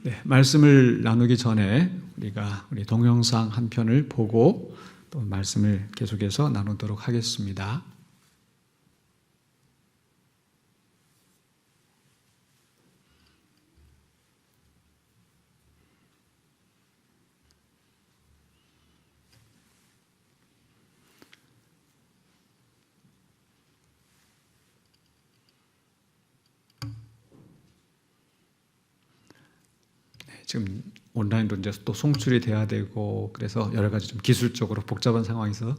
네, 말씀을 나누기 전에 우리 동영상 한 편을 보고 또 말씀을 계속해서 나누도록 하겠습니다. 지금 온라인도 이제 또 송출이 돼야 되고 그래서 여러 가지 좀 기술적으로 복잡한 상황에서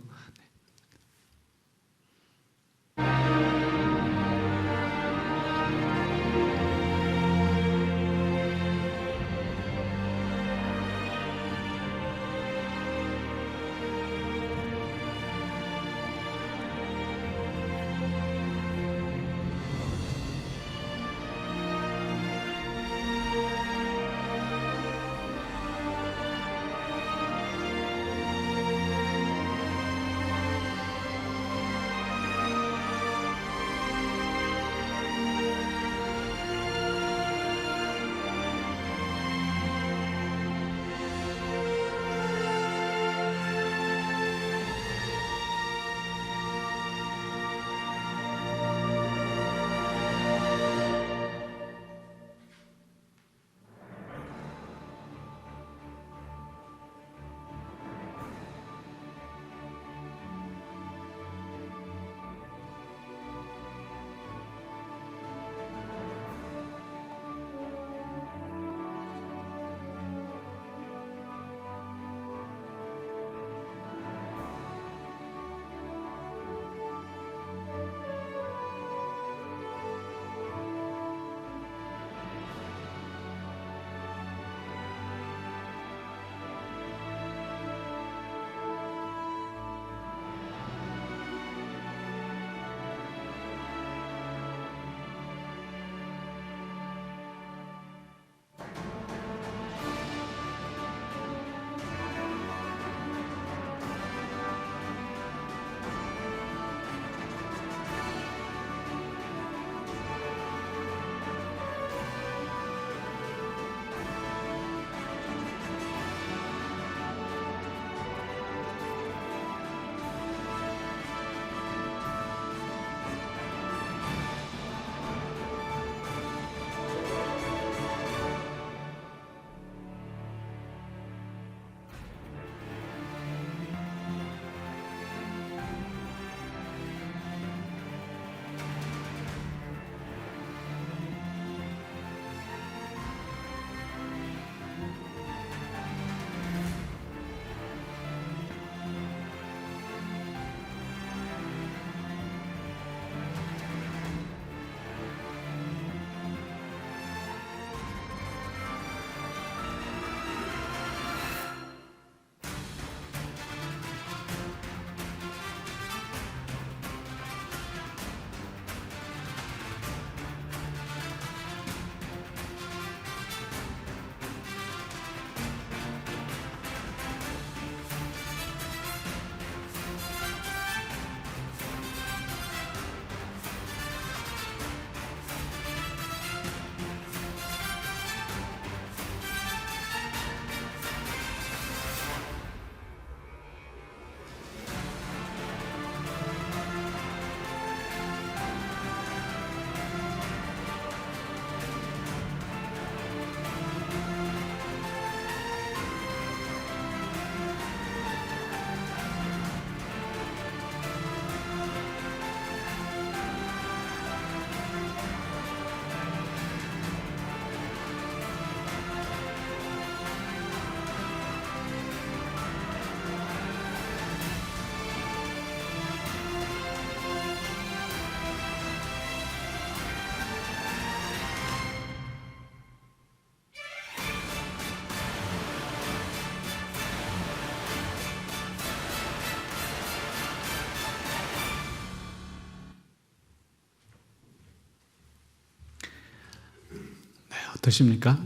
어떠십니까?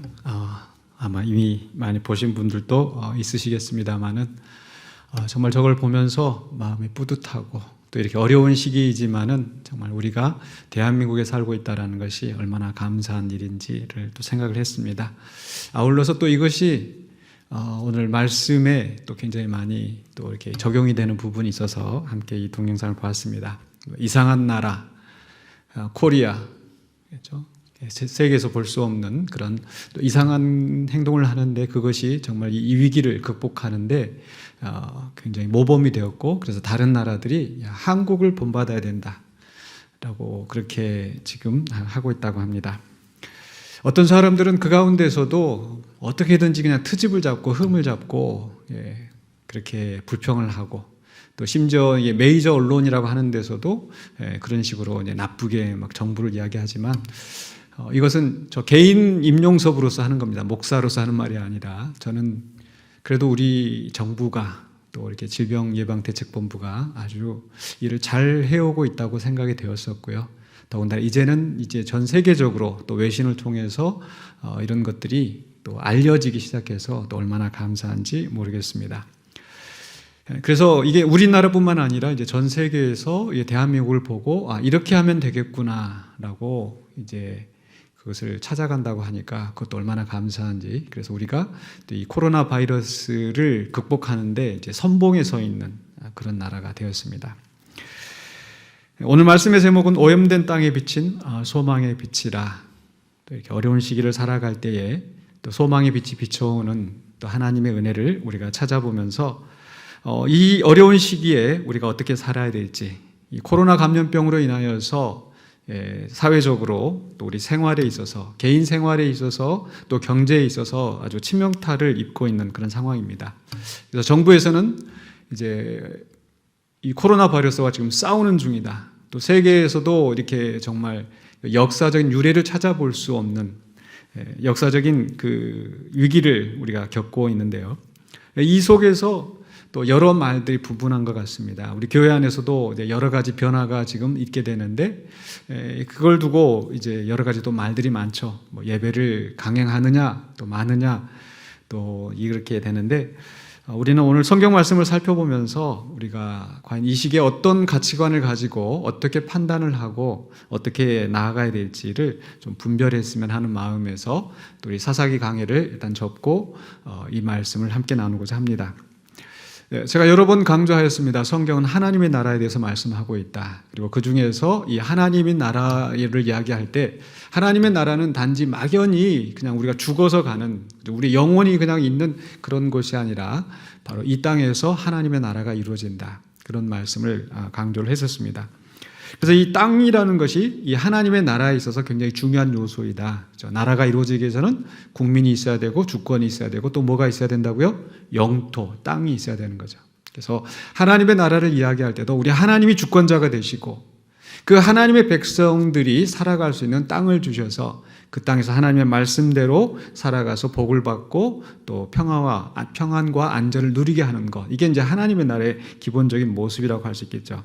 아마 이미 많이 보신 분들도 있으시겠습니다만은 정말 저걸 보면서 마음이 뿌듯하고 또 이렇게 어려운 시기이지만은 정말 우리가 대한민국에 살고 있다는 것이 얼마나 감사한 일인지를 또 생각을 했습니다. 아울러서 또 이것이 오늘 말씀에 또 굉장히 많이 또 이렇게 적용이 되는 부분이 있어서 함께 이 동영상을 보았습니다. 이상한 나라, 코리아, 그렇죠? 세계에서 볼 수 없는 그런 또 이상한 행동을 하는데 그것이 정말 이 위기를 극복하는데 굉장히 모범이 되었고, 그래서 다른 나라들이 한국을 본받아야 된다라고 그렇게 지금 하고 있다고 합니다. 어떤 사람들은 그 가운데서도 어떻게든지 그냥 트집을 잡고 흠을 잡고 그렇게 불평을 하고, 또 심지어 메이저 언론이라고 하는 데서도 그런 식으로 나쁘게 막 정부를 이야기하지만 이것은 저 개인 임용섭으로서 하는 겁니다. 목사로서 하는 말이 아니라 저는 그래도 우리 정부가 또 이렇게 질병예방대책본부가 아주 일을 잘 해오고 있다고 생각이 되었었고요. 더군다나 이제는 이제 전 세계적으로 또 외신을 통해서 이런 것들이 또 알려지기 시작해서 또 얼마나 감사한지 모르겠습니다. 그래서 이게 우리나라뿐만 아니라 이제 전 세계에서 대한민국을 보고 이렇게 하면 되겠구나라고 이제 그것을 찾아간다고 하니까 그것도 얼마나 감사한지. 그래서 우리가 이 코로나 바이러스를 극복하는데 이제 선봉에 서 있는 그런 나라가 되었습니다. 오늘 말씀의 제목은 오염된 땅에 비친 소망의 빛이라. 또 이렇게 어려운 시기를 살아갈 때에 또 소망의 빛이 비춰오는 또 하나님의 은혜를 우리가 찾아보면서 이 어려운 시기에 우리가 어떻게 살아야 될지, 이 코로나 감염병으로 인하여서 사회적으로 또 우리 생활에 있어서, 개인 생활에 있어서 또 경제에 있어서 아주 치명타를 입고 있는 그런 상황입니다. 그래서 정부에서는 이제 이 코로나 바이러스와 지금 싸우는 중이다. 또 세계에서도 이렇게 정말 역사적인 유례를 찾아볼 수 없는 역사적인 그 위기를 우리가 겪고 있는데요. 이 속에서 또 여러 말들이 분분한 것 같습니다. 우리 교회 안에서도 여러 가지 변화가 지금 있게 되는데 그걸 두고 이제 여러 가지 또 말들이 많죠. 뭐 예배를 강행하느냐, 또 많으냐, 또 이렇게 되는데 우리는 오늘 성경 말씀을 살펴보면서 우리가 과연 이 시기에 어떤 가치관을 가지고 어떻게 판단을 하고 어떻게 나아가야 될지를 좀 분별했으면 하는 마음에서 또 우리 사사기 강해를 일단 접고 이 말씀을 함께 나누고자 합니다. 제가 여러 번 강조하였습니다. 성경은 하나님의 나라에 대해서 말씀하고 있다. 그리고 그 중에서 이 하나님의 나라를 이야기할 때 하나님의 나라는 단지 막연히 그냥 우리가 죽어서 가는, 우리 영혼이 그냥 있는 그런 곳이 아니라 바로 이 땅에서 하나님의 나라가 이루어진다. 그런 말씀을 강조를 했었습니다. 그래서 이 땅이라는 것이 이 하나님의 나라에 있어서 굉장히 중요한 요소이다. 나라가 이루어지기 위해서는 국민이 있어야 되고 주권이 있어야 되고 또 뭐가 있어야 된다고요? 영토, 땅이 있어야 되는 거죠. 그래서 하나님의 나라를 이야기할 때도 우리 하나님이 주권자가 되시고 그 하나님의 백성들이 살아갈 수 있는 땅을 주셔서 그 땅에서 하나님의 말씀대로 살아가서 복을 받고 또 평안과 안전을 누리게 하는 것. 이게 이제 하나님의 나라의 기본적인 모습이라고 할 수 있겠죠.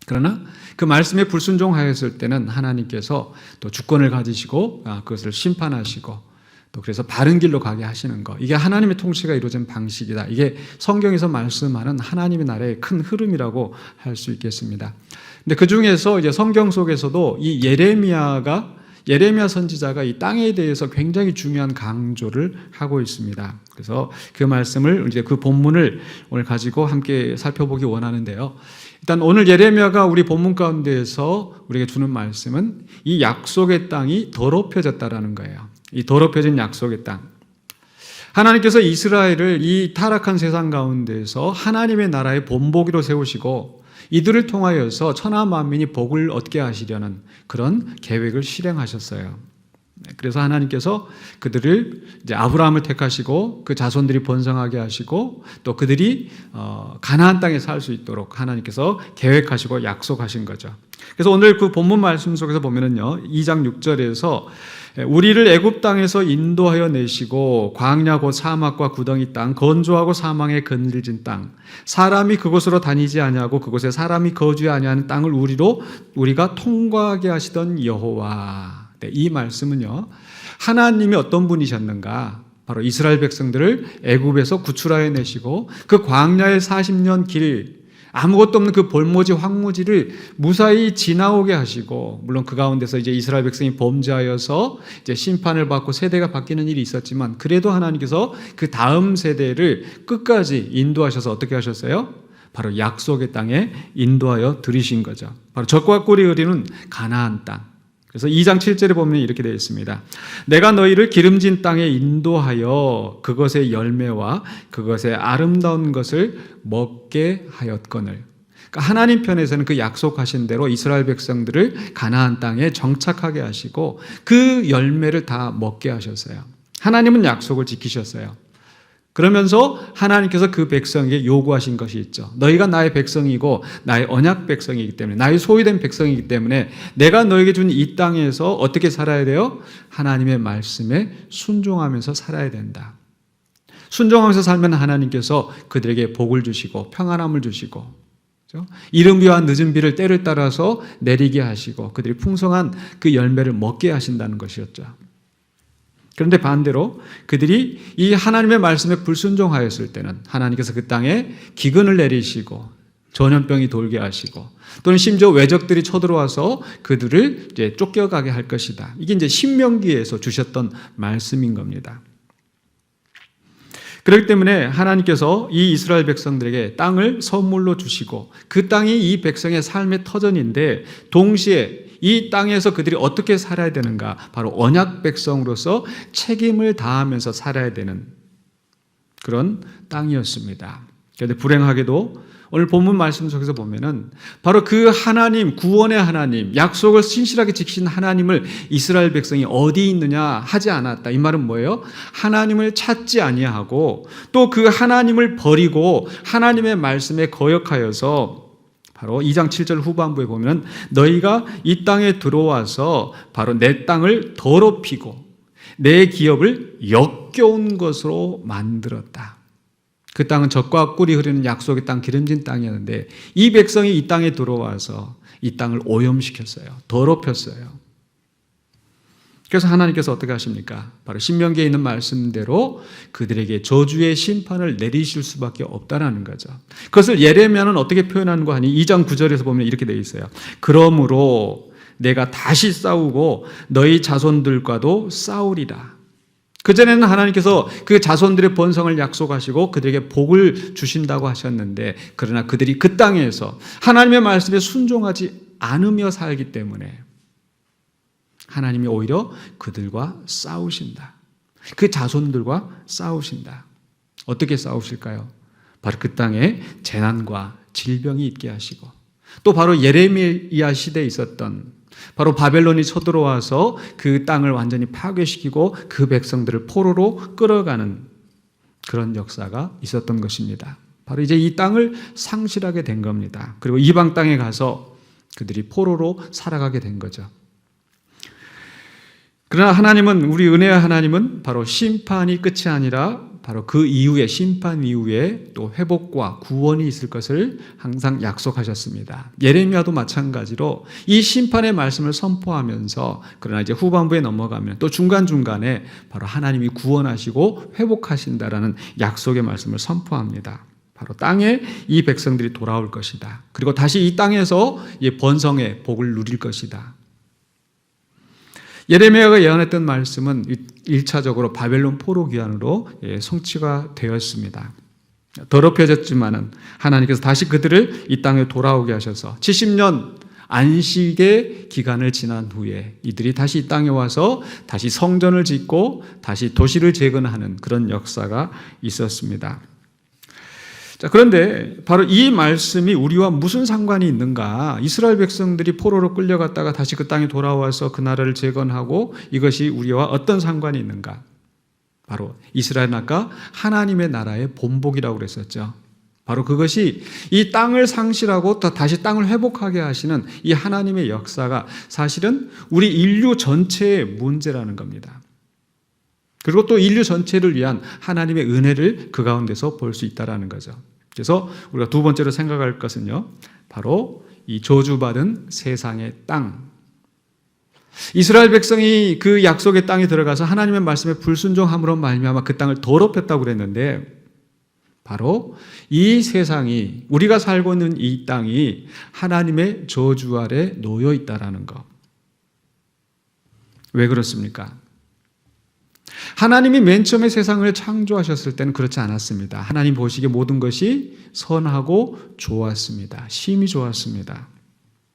그러나 그 말씀에 불순종하였을 때는 하나님께서 또 주권을 가지시고 그것을 심판하시고 또 그래서 바른 길로 가게 하시는 것. 이게 하나님의 통치가 이루어진 방식이다. 이게 성경에서 말씀하는 하나님의 나라의 큰 흐름이라고 할 수 있겠습니다. 근데 그 중에서 이제 성경 속에서도 이 예레미야 선지자가 이 땅에 대해서 굉장히 중요한 강조를 하고 있습니다. 그래서 그 말씀을 이제 그 본문을 오늘 가지고 함께 살펴보기 원하는데요. 일단 오늘 예레미야가 우리 본문 가운데에서 우리에게 주는 말씀은 이 약속의 땅이 더럽혀졌다라는 거예요. 이 더럽혀진 약속의 땅. 하나님께서 이스라엘을 이 타락한 세상 가운데에서 하나님의 나라의 본보기로 세우시고 이들을 통하여서 천하 만민이 복을 얻게 하시려는 그런 계획을 실행하셨어요. 그래서 하나님께서 그들을 이제 아브라함을 택하시고 그 자손들이 번성하게 하시고 또 그들이 가나안 땅에 살 수 있도록 하나님께서 계획하시고 약속하신 거죠. 그래서 오늘 그 본문 말씀 속에서 보면은요, 2장 6절에서 우리를 애굽 땅에서 인도하여 내시고 광야 곧 사막과 구덩이 땅 건조하고 사망에 그늘진 땅 사람이 그곳으로 다니지 아니하고 그곳에 사람이 거주하지 아니하는 땅을 우리가 통과하게 하시던 여호와. 네, 이 말씀은요, 하나님이 어떤 분이셨는가? 바로 이스라엘 백성들을 애굽에서 구출하여 내시고 그 광야의 40년 길 아무것도 없는 그 볼모지 황무지를 무사히 지나오게 하시고, 물론 그 가운데서 이제 이스라엘 백성이 범죄하여서 이제 심판을 받고 세대가 바뀌는 일이 있었지만, 그래도 하나님께서 그 다음 세대를 끝까지 인도하셔서 어떻게 하셨어요? 바로 약속의 땅에 인도하여 들이신 거죠. 바로 젖과 꿀이 흐르는 가나안 땅. 그래서 2장 7절에 보면 이렇게 되어 있습니다. 내가 너희를 기름진 땅에 인도하여 그것의 열매와 그것의 아름다운 것을 먹게 하였거늘. 그러니까 하나님 편에서는 그 약속하신 대로 이스라엘 백성들을 가나안 땅에 정착하게 하시고 그 열매를 다 먹게 하셨어요. 하나님은 약속을 지키셨어요. 그러면서 하나님께서 그 백성에게 요구하신 것이 있죠. 너희가 나의 백성이고 나의 언약 백성이기 때문에, 나의 소유된 백성이기 때문에 내가 너에게 준 이 땅에서 어떻게 살아야 돼요? 하나님의 말씀에 순종하면서 살아야 된다. 순종하면서 살면 하나님께서 그들에게 복을 주시고 평안함을 주시고, 그렇죠? 이른 비와 늦은 비를 때를 따라서 내리게 하시고 그들이 풍성한 그 열매를 먹게 하신다는 것이었죠. 그런데 반대로 그들이 이 하나님의 말씀에 불순종하였을 때는 하나님께서 그 땅에 기근을 내리시고 전염병이 돌게 하시고, 또는 심지어 외적들이 쳐들어와서 그들을 이제 쫓겨가게 할 것이다. 이게 이제 신명기에서 주셨던 말씀인 겁니다. 그렇기 때문에 하나님께서 이 이스라엘 백성들에게 땅을 선물로 주시고 그 땅이 이 백성의 삶의 터전인데, 동시에 이 땅에서 그들이 어떻게 살아야 되는가? 바로 언약 백성으로서 책임을 다하면서 살아야 되는 그런 땅이었습니다. 그런데 불행하게도 오늘 본문 말씀 속에서 보면은 바로 그 하나님, 구원의 하나님, 약속을 신실하게 지키신 하나님을 이스라엘 백성이 어디 있느냐 하지 않았다. 이 말은 뭐예요? 하나님을 찾지 아니하고 또 그 하나님을 버리고 하나님의 말씀에 거역하여서, 바로 2장 7절 후반부에 보면 너희가 이 땅에 들어와서 바로 내 땅을 더럽히고 내 기업을 역겨운 것으로 만들었다. 그 땅은 젖과 꿀이 흐르는 약속의 땅, 기름진 땅이었는데 이 백성이 이 땅에 들어와서 이 땅을 오염시켰어요. 더럽혔어요. 그래서 하나님께서 어떻게 하십니까? 바로 신명기에 있는 말씀대로 그들에게 저주의 심판을 내리실 수밖에 없다라는 거죠. 그것을 예레미야는 어떻게 표현하는가 하니 2장 9절에서 보면 이렇게 되어 있어요. 그러므로 내가 다시 싸우고 너희 자손들과도 싸우리라. 그전에는 하나님께서 그 자손들의 번성을 약속하시고 그들에게 복을 주신다고 하셨는데, 그러나 그들이 그 땅에서 하나님의 말씀에 순종하지 않으며 살기 때문에 하나님이 오히려 그들과 싸우신다. 그 자손들과 싸우신다. 어떻게 싸우실까요? 바로 그 땅에 재난과 질병이 있게 하시고, 또 바로 예레미야 시대에 있었던 바로 바벨론이 쳐들어와서 그 땅을 완전히 파괴시키고 그 백성들을 포로로 끌어가는 그런 역사가 있었던 것입니다. 바로 이제 이 땅을 상실하게 된 겁니다. 그리고 이방 땅에 가서 그들이 포로로 살아가게 된 거죠. 그러나 하나님은, 우리 은혜의 하나님은 바로 심판이 끝이 아니라 바로 그 이후에, 심판 이후에 또 회복과 구원이 있을 것을 항상 약속하셨습니다. 예레미야도 마찬가지로 이 심판의 말씀을 선포하면서, 그러나 이제 후반부에 넘어가면 또 중간중간에 바로 하나님이 구원하시고 회복하신다라는 약속의 말씀을 선포합니다. 바로 땅에 이 백성들이 돌아올 것이다. 그리고 다시 이 땅에서 번성의 복을 누릴 것이다. 예레미야가 예언했던 말씀은 1차적으로 바벨론 포로 귀환으로 성취가 되었습니다. 더럽혀졌지만은 하나님께서 다시 그들을 이 땅에 돌아오게 하셔서 70년 안식의 기간을 지난 후에 이들이 다시 이 땅에 와서 다시 성전을 짓고 다시 도시를 재건하는 그런 역사가 있었습니다. 자, 그런데 바로 이 말씀이 우리와 무슨 상관이 있는가? 이스라엘 백성들이 포로로 끌려갔다가 다시 그 땅에 돌아와서 그 나라를 재건하고 이것이 우리와 어떤 상관이 있는가? 바로 이스라엘은 아까 하나님의 나라의 본복이라고 그랬었죠. 바로 그것이 이 땅을 상실하고 또 다시 땅을 회복하게 하시는 이 하나님의 역사가 사실은 우리 인류 전체의 문제라는 겁니다. 그리고 또 인류 전체를 위한 하나님의 은혜를 그 가운데서 볼 수 있다는 거죠. 그래서 우리가 두 번째로 생각할 것은요, 바로 이 저주받은 세상의 땅. 이스라엘 백성이 그 약속의 땅에 들어가서 하나님의 말씀에 불순종함으로 말미암아 그 땅을 더럽혔다고 그랬는데, 바로 이 세상이, 우리가 살고 있는 이 땅이 하나님의 저주 아래 놓여 있다라는 것. 왜 그렇습니까? 하나님이 맨 처음에 세상을 창조하셨을 때는 그렇지 않았습니다. 하나님 보시기에 모든 것이 선하고 좋았습니다. 심히 좋았습니다.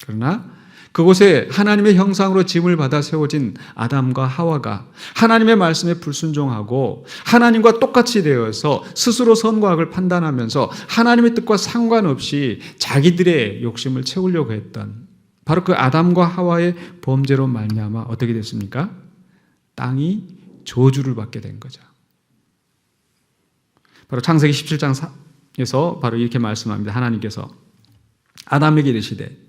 그러나 그곳에 하나님의 형상으로 짐을 받아 세워진 아담과 하와가 하나님의 말씀에 불순종하고 하나님과 똑같이 되어서 스스로 선과 악을 판단하면서 하나님의 뜻과 상관없이 자기들의 욕심을 채우려고 했던 바로 그 아담과 하와의 범죄로 말미암아 어떻게 됐습니까? 땅이 저주를 받게 된 거죠. 바로 창세기 17장에서 바로 이렇게 말씀합니다. 하나님께서 아담에게 이르시되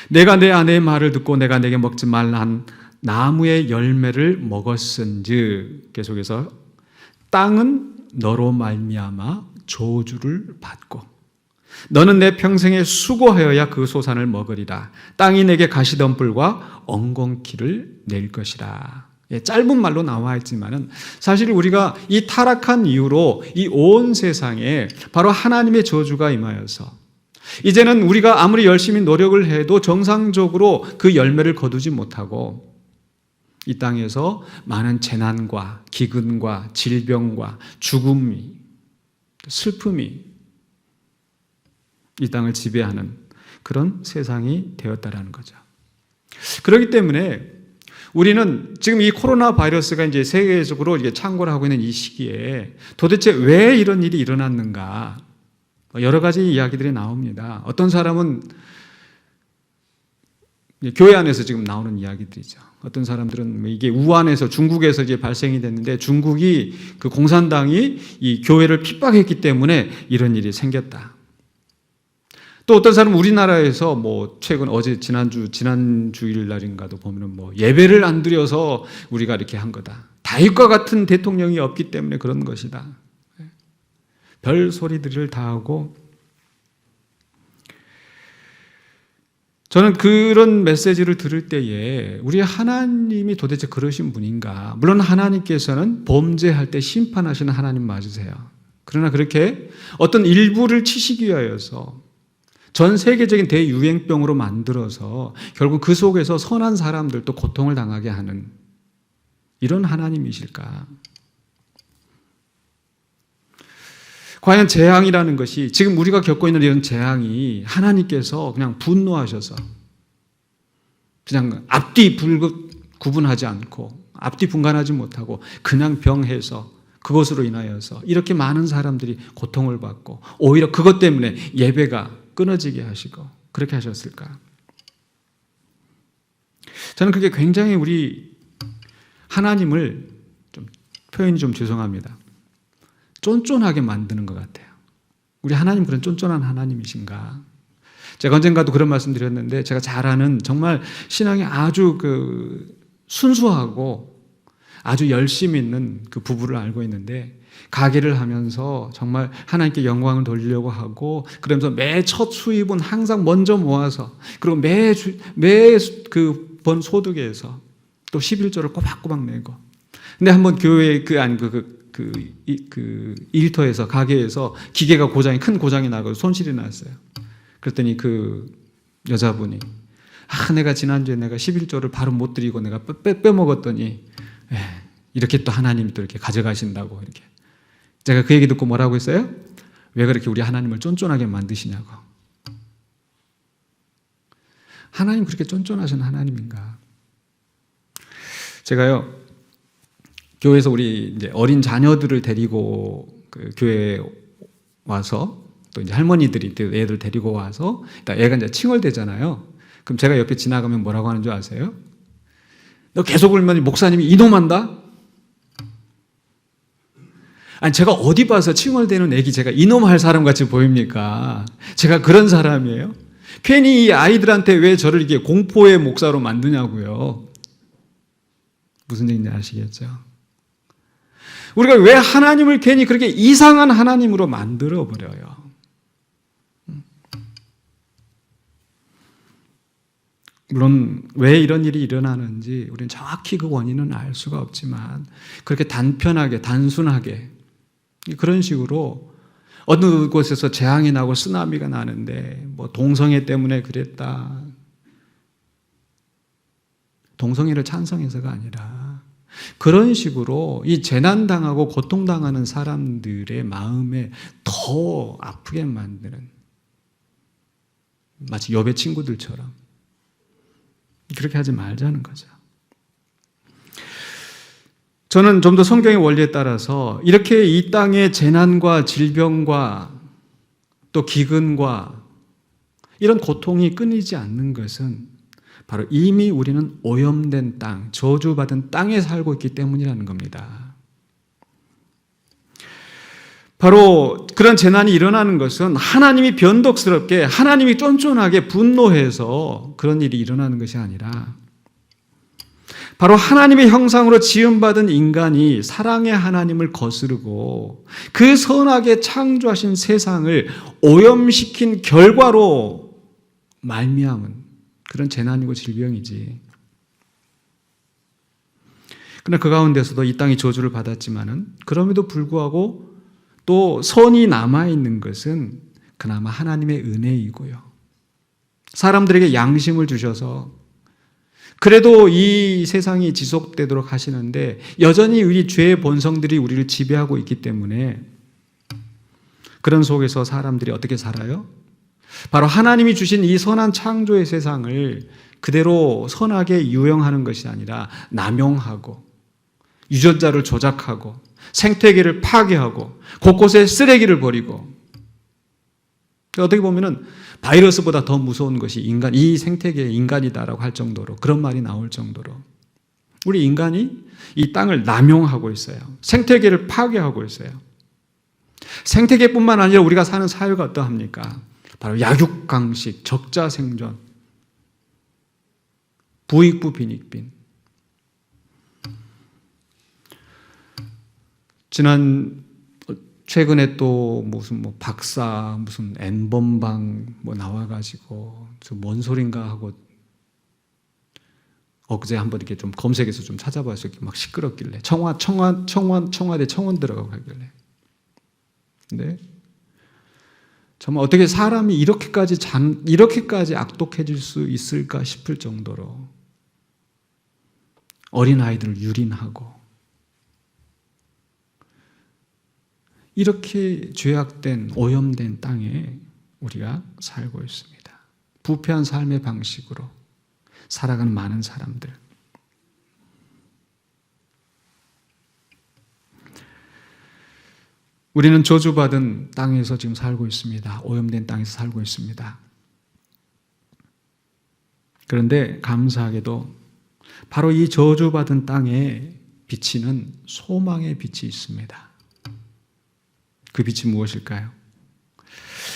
내가 내 아내의 말을 듣고 내가 내게 먹지 말라 한 나무의 열매를 먹었은즉, 계속해서 땅은 너로 말미암아 저주를 받고 너는 내 평생에 수고하여야 그 소산을 먹으리라. 땅이 내게 가시덤불과 엉겅퀴를 낼 것이라. 짧은 말로 나와 있지만은 사실 우리가 이 타락한 이후로 이 온 세상에 바로 하나님의 저주가 임하여서 이제는 우리가 아무리 열심히 노력을 해도 정상적으로 그 열매를 거두지 못하고 이 땅에서 많은 재난과 기근과 질병과 죽음이, 슬픔이 이 땅을 지배하는 그런 세상이 되었다라는 거죠. 그렇기 때문에 우리는 지금 이 코로나 바이러스가 이제 세계적으로 이게 창궐을 하고 있는 이 시기에 도대체 왜 이런 일이 일어났는가? 여러 가지 이야기들이 나옵니다. 어떤 사람은 교회 안에서 지금 나오는 이야기들이죠. 어떤 사람들은 이게 우한에서 중국에서 이제 발생이 됐는데 중국이 그 공산당이 이 교회를 핍박했기 때문에 이런 일이 생겼다. 또 어떤 사람은 우리나라에서 뭐 최근 어제 지난 주일 날인가도 보면은 뭐 예배를 안 드려서 우리가 이렇게 한 거다. 다윗과 같은 대통령이 없기 때문에 그런 것이다. 별 소리들을 다 하고, 저는 그런 메시지를 들을 때에 우리 하나님이 도대체 그러신 분인가? 물론 하나님께서는 범죄할 때 심판하시는 하나님 맞으세요. 그러나 그렇게 어떤 일부를 치시기 위하여서 전 세계적인 대유행병으로 만들어서 결국 그 속에서 선한 사람들도 고통을 당하게 하는 이런 하나님이실까? 과연 재앙이라는 것이, 지금 우리가 겪고 있는 이런 재앙이 하나님께서 그냥 분노하셔서 그냥 앞뒤 구분하지 않고 앞뒤 분간하지 못하고 그냥 병해서 그것으로 인하여서 이렇게 많은 사람들이 고통을 받고 오히려 그것 때문에 예배가 끊어지게 하시고 그렇게 하셨을까? 저는 그게 굉장히 우리 하나님을 표현이 좀 죄송합니다. 쫀쫀하게 만드는 것 같아요. 우리 하나님 그런 쫀쫀한 하나님이신가? 제가 언젠가도 그런 말씀 드렸는데, 제가 잘 아는 정말 신앙이 아주 순수하고 아주 열심히 있는 그 부부를 알고 있는데, 가게를 하면서 정말 하나님께 영광을 돌리려고 하고, 그러면서 매 첫 수입은 항상 먼저 모아서, 그리고 매 그 번 소득에서 또 11조를 꼬박꼬박 내고. 근데 한번 교회 일터에서, 가게에서 기계가 큰 고장이 나고 손실이 났어요. 그랬더니 그 여자분이, 내가 지난주에 내가 11조를 바로 못 드리고 내가 빼먹었더니, 이렇게 또 하나님이 또 이렇게 가져가신다고 이렇게. 제가 그 얘기 듣고 뭐라고 했어요? 왜 그렇게 우리 하나님을 쫀쫀하게 만드시냐고. 하나님 그렇게 쫀쫀하신 하나님인가? 제가요, 교회에서 우리 이제 어린 자녀들을 데리고 그 교회에 와서, 또 이제 할머니들이 애들 데리고 와서 애가 이제 칭얼대잖아요. 그럼 제가 옆에 지나가면 뭐라고 하는 줄 아세요? 너 계속 울면 목사님이 이놈한다? 아니, 제가 어디 봐서 칭얼대는 애기 제가 이놈할 사람 같이 보입니까? 제가 그런 사람이에요? 괜히 이 아이들한테 왜 저를 이렇게 공포의 목사로 만드냐고요. 무슨 얘기인지 아시겠죠? 우리가 왜 하나님을 괜히 그렇게 이상한 하나님으로 만들어버려요? 물론 왜 이런 일이 일어나는지 우리는 정확히 그 원인은 알 수가 없지만, 그렇게 단편하게 단순하게 그런 식으로 어느 곳에서 재앙이 나고 쓰나미가 나는데 뭐 동성애 때문에 그랬다. 동성애를 찬성해서가 아니라 그런 식으로 이 재난당하고 고통당하는 사람들의 마음에 더 아프게 만드는, 마치 욥의 친구들처럼 그렇게 하지 말자는 거죠. 저는 좀 더 성경의 원리에 따라서 이렇게 이 땅의 재난과 질병과 또 기근과 이런 고통이 끊이지 않는 것은 바로 이미 우리는 오염된 땅, 저주받은 땅에 살고 있기 때문이라는 겁니다. 바로 그런 재난이 일어나는 것은 하나님이 변덕스럽게, 하나님이 쫀쫀하게 분노해서 그런 일이 일어나는 것이 아니라 바로 하나님의 형상으로 지음받은 인간이 사랑의 하나님을 거스르고 그 선하게 창조하신 세상을 오염시킨 결과로 말미암은 그런 재난이고 질병이지. 그러나 그 가운데서도 이 땅이 저주를 받았지만은 그럼에도 불구하고 또 선이 남아있는 것은 그나마 하나님의 은혜이고요. 사람들에게 양심을 주셔서 그래도 이 세상이 지속되도록 하시는데 여전히 우리 죄의 본성들이 우리를 지배하고 있기 때문에 그런 속에서 사람들이 어떻게 살아요? 바로 하나님이 주신 이 선한 창조의 세상을 그대로 선하게 유용하는 것이 아니라 남용하고 유전자를 조작하고 생태계를 파괴하고 곳곳에 쓰레기를 버리고, 어떻게 보면은 바이러스보다 더 무서운 것이 인간, 이 생태계의 인간이다라고 할 정도로, 그런 말이 나올 정도로 우리 인간이 이 땅을 남용하고 있어요. 생태계를 파괴하고 있어요. 생태계뿐만 아니라 우리가 사는 사회가 어떠합니까? 바로 약육강식, 적자생존, 부익부 빈익빈. 최근에 또 무슨 뭐 박사 무슨 N번방 뭐 나와가지고 뭔 소린가 하고 어제 한번 이렇게 좀 검색해서 좀 찾아봤어요. 막 시끄럽길래 청와대 청원 들어가고 하길래. 근데 정말 어떻게 사람이 이렇게까지 악독해질 수 있을까 싶을 정도로 어린 아이들을 유린하고 이렇게 죄악된 오염된 땅에 우리가 살고 있습니다. 부패한 삶의 방식으로 살아가는 많은 사람들. 우리는 저주받은 땅에서 지금 살고 있습니다. 오염된 땅에서 살고 있습니다. 그런데 감사하게도 바로 이 저주받은 땅에 비치는 소망의 빛이 있습니다. 그 빛이 무엇일까요?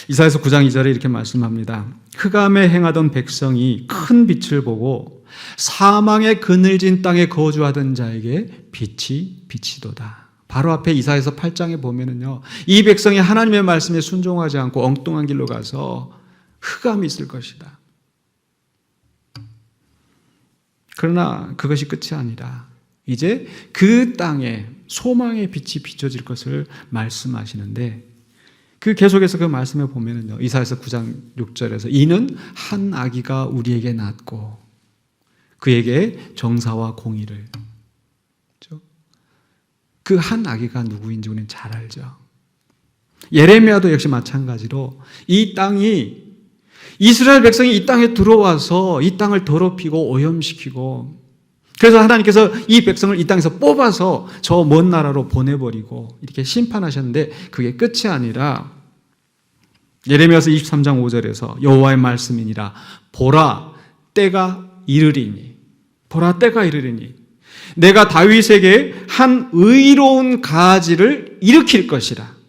이사야서 9장 2절에 이렇게 말씀합니다. 흑암에 행하던 백성이 큰 빛을 보고 사망의 그늘진 땅에 거주하던 자에게 빛이 비치도다. 바로 앞에 이사야서 8장에 보면은요, 이 백성이 하나님의 말씀에 순종하지 않고 엉뚱한 길로 가서 흑암이 있을 것이다. 그러나 그것이 끝이 아니라 이제 그 땅에 소망의 빛이 비춰질 것을 말씀하시는데, 그 계속해서 그 말씀에 보면은요, 이사야서 9장 6절에서 이는 한 아기가 우리에게 낳고 그에게 정사와 공의를, 그 한 아기가 누구인지 우리는 잘 알죠. 예레미야도 역시 마찬가지로 이 땅이, 이스라엘 백성이 이 땅에 들어와서 이 땅을 더럽히고 오염시키고, 그래서 하나님께서 이 백성을 이 땅에서 뽑아서 저 먼 나라로 보내버리고 이렇게 심판하셨는데 그게 끝이 아니라 예레미야서 23장 5절에서 여호와의 말씀이니라 보라 때가 이르리니, 보라 때가 이르리니 내가 다윗에게 한 의로운 가지를 일으킬 것이라.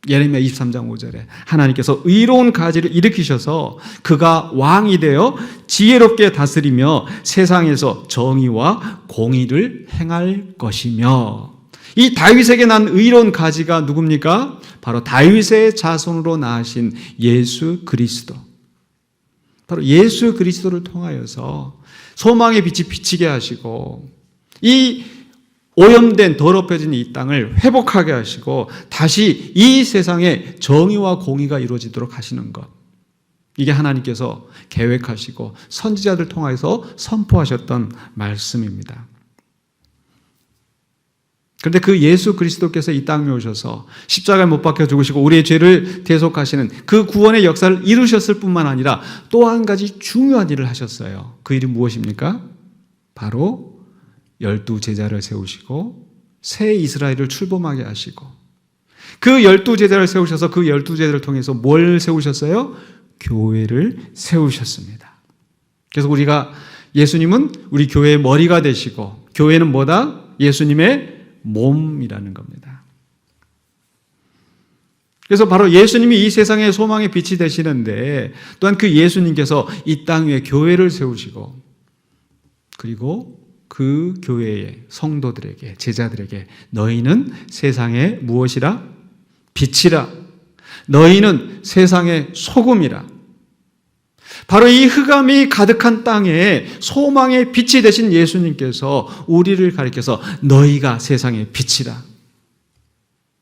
예레미야 23장 5절에 하나님께서 의로운 가지를 일으키셔서 그가 왕이 되어 지혜롭게 다스리며 세상에서 정의와 공의를 행할 것이며, 이 다윗에게 난 의로운 가지가 누굽니까? 바로 다윗의 자손으로 낳으신 예수 그리스도. 바로 예수 그리스도를 통하여서 소망의 빛이 비치게 하시고 이 오염된 더럽혀진 이 땅을 회복하게 하시고 다시 이 세상에 정의와 공의가 이루어지도록 하시는 것. 이게 하나님께서 계획하시고 선지자들 통해서 선포하셨던 말씀입니다. 그런데 그 예수 그리스도께서 이 땅에 오셔서 십자가에 못 박혀 죽으시고 우리의 죄를 대속하시는 그 구원의 역사를 이루셨을 뿐만 아니라 또 한 가지 중요한 일을 하셨어요. 그 일이 무엇입니까? 바로 12제자를 세우시고 새 이스라엘을 출범하게 하시고 그 12제자를 세우셔서 그 12제자를 통해서 뭘 세우셨어요? 교회를 세우셨습니다. 그래서 우리가 예수님은 우리 교회의 머리가 되시고 교회는 뭐다? 예수님의 몸이라는 겁니다. 그래서 바로 예수님이 이 세상의 소망의 빛이 되시는데 또한 그 예수님께서 이 땅 위에 교회를 세우시고 그리고 그 교회의 성도들에게 제자들에게 너희는 세상의 무엇이라? 빛이라. 너희는 세상의 소금이라. 바로 이 흑암이 가득한 땅에 소망의 빛이 되신 예수님께서 우리를 가리켜서 너희가 세상의 빛이라.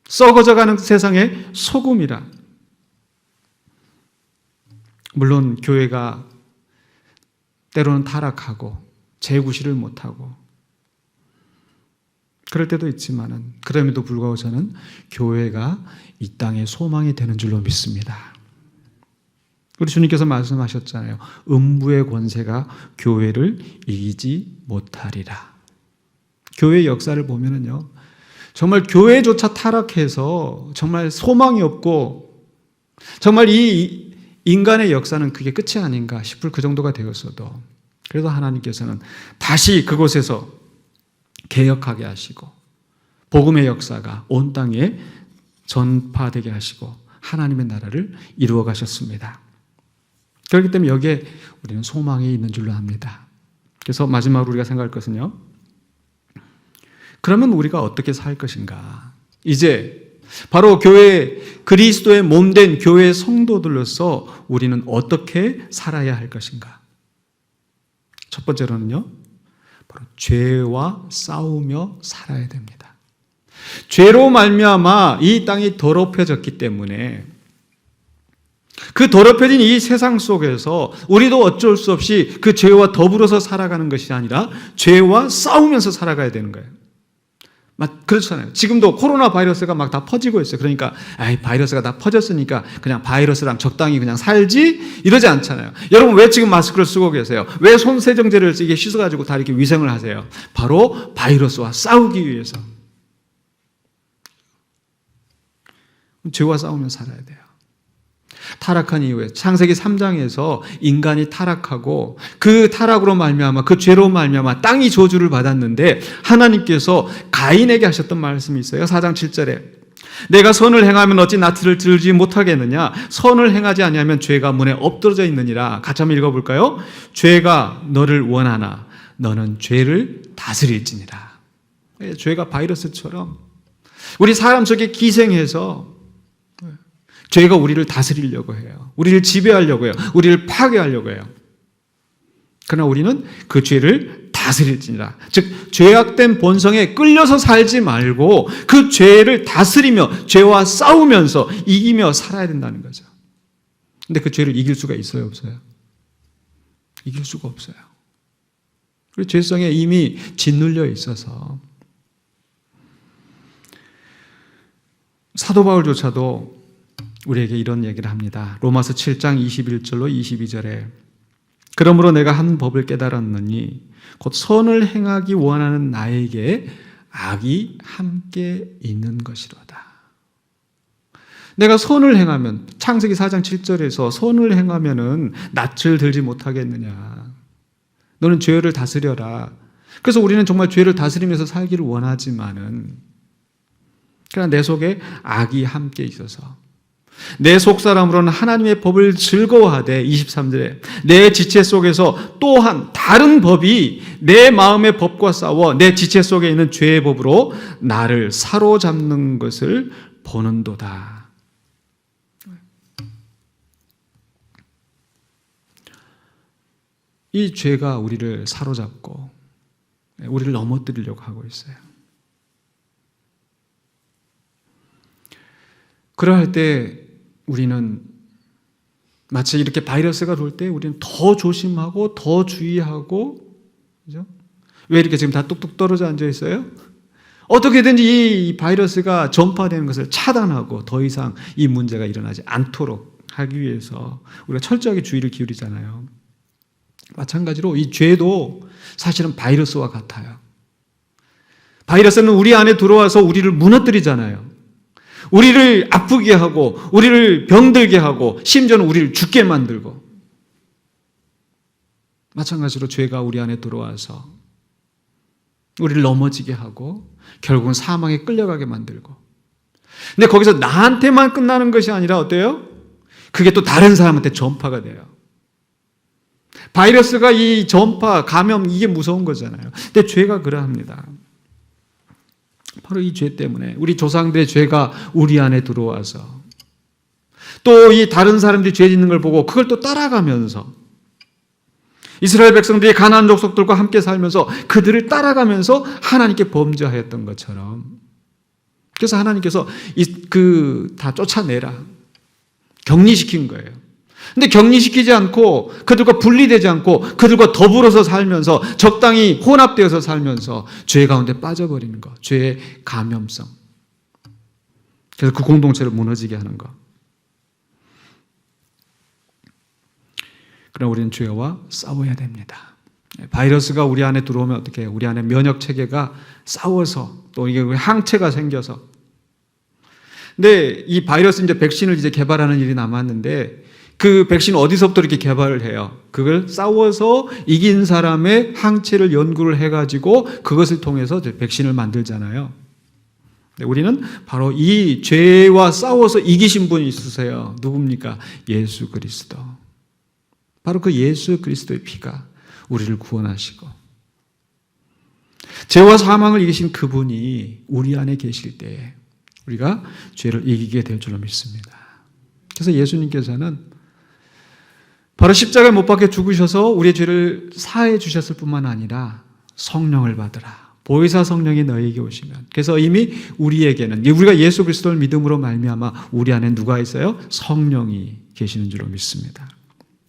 썩어져가는 세상의 소금이라. 물론 교회가 때로는 타락하고 재구실을 못하고 그럴 때도 있지만은 그럼에도 불구하고 저는 교회가 이 땅의 소망이 되는 줄로 믿습니다. 우리 주님께서 말씀하셨잖아요. 음부의 권세가 교회를 이기지 못하리라. 교회의 역사를 보면은요, 정말 교회조차 타락해서 정말 소망이 없고 정말 이 인간의 역사는 그게 끝이 아닌가 싶을 그 정도가 되었어도 그래서 하나님께서는 다시 그곳에서 개혁하게 하시고 복음의 역사가 온 땅에 전파되게 하시고 하나님의 나라를 이루어 가셨습니다. 그렇기 때문에 여기에 우리는 소망이 있는 줄로 압니다. 그래서 마지막으로 우리가 생각할 것은요. 그러면 우리가 어떻게 살 것인가? 이제 바로 교회 그리스도의 몸된 교회 성도들로서 우리는 어떻게 살아야 할 것인가? 첫 번째로는요. 바로 죄와 싸우며 살아야 됩니다. 죄로 말미암아 이 땅이 더럽혀졌기 때문에 그 더럽혀진 이 세상 속에서 우리도 어쩔 수 없이 그 죄와 더불어서 살아가는 것이 아니라 죄와 싸우면서 살아가야 되는 거예요. 그렇잖아요. 지금도 코로나 바이러스가 막 다 퍼지고 있어요. 그러니까 바이러스가 다 퍼졌으니까 그냥 바이러스랑 적당히 그냥 살지 이러지 않잖아요. 여러분 왜 지금 마스크를 쓰고 계세요? 왜 손 세정제를 이게 씻어가지고 다 이렇게 위생을 하세요? 바로 바이러스와 싸우기 위해서. 죄와 싸우며 살아야 돼요. 타락한 이후에 창세기 3장에서 인간이 타락하고 그 타락으로 말미암아 그 죄로 말미암아 땅이 저주를 받았는데 하나님께서 가인에게 하셨던 말씀이 있어요. 4장 7절에 내가 선을 행하면 어찌 나트를 들지 못하겠느냐 선을 행하지 아니하면 죄가 문에 엎드러져 있느니라. 같이 한번 읽어볼까요? 죄가 너를 원하나 너는 죄를 다스릴지니라. 죄가 바이러스처럼 우리 사람 속에 기생해서 죄가 우리를 다스리려고 해요. 우리를 지배하려고 해요. 우리를 파괴하려고 해요. 그러나 우리는 그 죄를 다스릴지니라. 즉 죄악된 본성에 끌려서 살지 말고 그 죄를 다스리며 죄와 싸우면서 이기며 살아야 된다는 거죠. 근데 그 죄를 이길 수가 있어요? 없어요? 이길 수가 없어요. 그리고 죄성에 이미 짓눌려 있어서 사도 바울조차도 우리에게 이런 얘기를 합니다. 로마서 7장 21절로 22절에 그러므로 내가 한 법을 깨달았느니 곧 선을 행하기 원하는 나에게 악이 함께 있는 것이로다. 내가 선을 행하면 창세기 4장 7절에서 선을 행하면은 낯을 들지 못하겠느냐. 너는 죄를 다스려라. 그래서 우리는 정말 죄를 다스리면서 살기를 원하지만은 그러나 내 속에 악이 함께 있어서 내 속사람으로는 하나님의 법을 즐거워하되 23절에 내 지체 속에서 또한 다른 법이 내 마음의 법과 싸워 내 지체 속에 있는 죄의 법으로 나를 사로잡는 것을 보는도다. 이 죄가 우리를 사로잡고 우리를 넘어뜨리려고 하고 있어요. 그러할 때 우리는 마치 이렇게 바이러스가 돌 때 우리는 더 조심하고 더 주의하고, 그죠? 왜 이렇게 지금 다 뚝뚝 떨어져 앉아 있어요? 어떻게든지 이 바이러스가 전파되는 것을 차단하고 더 이상 이 문제가 일어나지 않도록 하기 위해서 우리가 철저하게 주의를 기울이잖아요. 마찬가지로 이 죄도 사실은 바이러스와 같아요. 바이러스는 우리 안에 들어와서 우리를 무너뜨리잖아요. 우리를 아프게 하고 우리를 병들게 하고 심지어는 우리를 죽게 만들고, 마찬가지로 죄가 우리 안에 들어와서 우리를 넘어지게 하고 결국은 사망에 끌려가게 만들고, 근데 거기서 나한테만 끝나는 것이 아니라 어때요? 그게 또 다른 사람한테 전파가 돼요. 바이러스가 이 전파, 감염, 이게 무서운 거잖아요. 근데 죄가 그러합니다. 바로 이 죄 때문에 우리 조상들의 죄가 우리 안에 들어와서 또 이 다른 사람들이 죄 짓는 걸 보고 그걸 또 따라가면서 이스라엘 백성들이 가나안 족속들과 함께 살면서 그들을 따라가면서 하나님께 범죄하였던 것처럼, 그래서 하나님께서 다 쫓아내라 격리시킨 거예요. 근데 격리시키지 않고 그들과 분리되지 않고 그들과 더불어서 살면서 적당히 혼합되어서 살면서 죄 가운데 빠져버리는 것, 죄의 감염성, 그래서 그 공동체를 무너지게 하는 것. 그러나 우리는 죄와 싸워야 됩니다. 바이러스가 우리 안에 들어오면 어떻게 해요? 우리 안에 면역 체계가 싸워서 또 이게 항체가 생겨서. 근데 이 바이러스 이제 백신을 이제 개발하는 일이 남았는데 그 백신 어디서부터 이렇게 개발을 해요? 그걸 싸워서 이긴 사람의 항체를 연구를 해가지고 그것을 통해서 백신을 만들잖아요. 우리는 바로 이 죄와 싸워서 이기신 분이 있으세요. 누굽니까? 예수 그리스도. 바로 그 예수 그리스도의 피가 우리를 구원하시고 죄와 사망을 이기신 그분이 우리 안에 계실 때 우리가 죄를 이기게 될 줄로 믿습니다. 그래서 예수님께서는 바로 십자가에 못 박혀 죽으셔서 우리의 죄를 사해 주셨을 뿐만 아니라 성령을 받으라. 보혜사 성령이 너희에게 오시면. 그래서 이미 우리에게는, 우리가 예수 그리스도를 믿음으로 말미암아 우리 안에 누가 있어요? 성령이 계시는 줄로 믿습니다.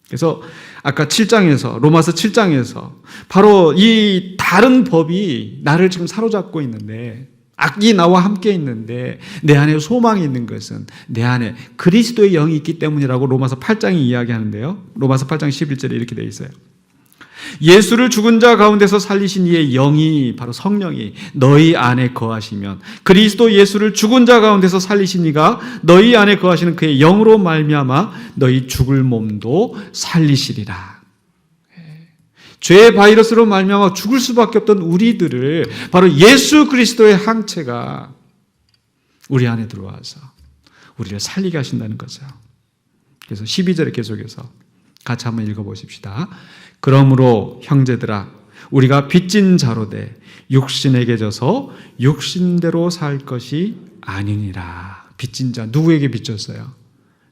그래서 아까 7장에서, 로마서 7장에서 바로 이 다른 법이 나를 지금 사로잡고 있는데, 악이 나와 함께 있는데 내 안에 소망이 있는 것은 내 안에 그리스도의 영이 있기 때문이라고 로마서 8장이 이야기하는데요. 로마서 8장 11절에 이렇게 되어 있어요. 예수를 죽은 자 가운데서 살리신 이의 영이, 바로 성령이 너희 안에 거하시면 그리스도 예수를 죽은 자 가운데서 살리신 이가 너희 안에 거하시는 그의 영으로 말미암아 너희 죽을 몸도 살리시리라. 죄의 바이러스로 말미암아 죽을 수밖에 없던 우리들을 바로 예수 그리스도의 항체가 우리 안에 들어와서 우리를 살리게 하신다는 거죠. 그래서 12절에 계속해서 같이 한번 읽어보십시다. 그러므로 형제들아 우리가 빚진 자로 돼 육신에게 져서 육신대로 살 것이 아니니라. 빚진 자, 누구에게 빚졌어요?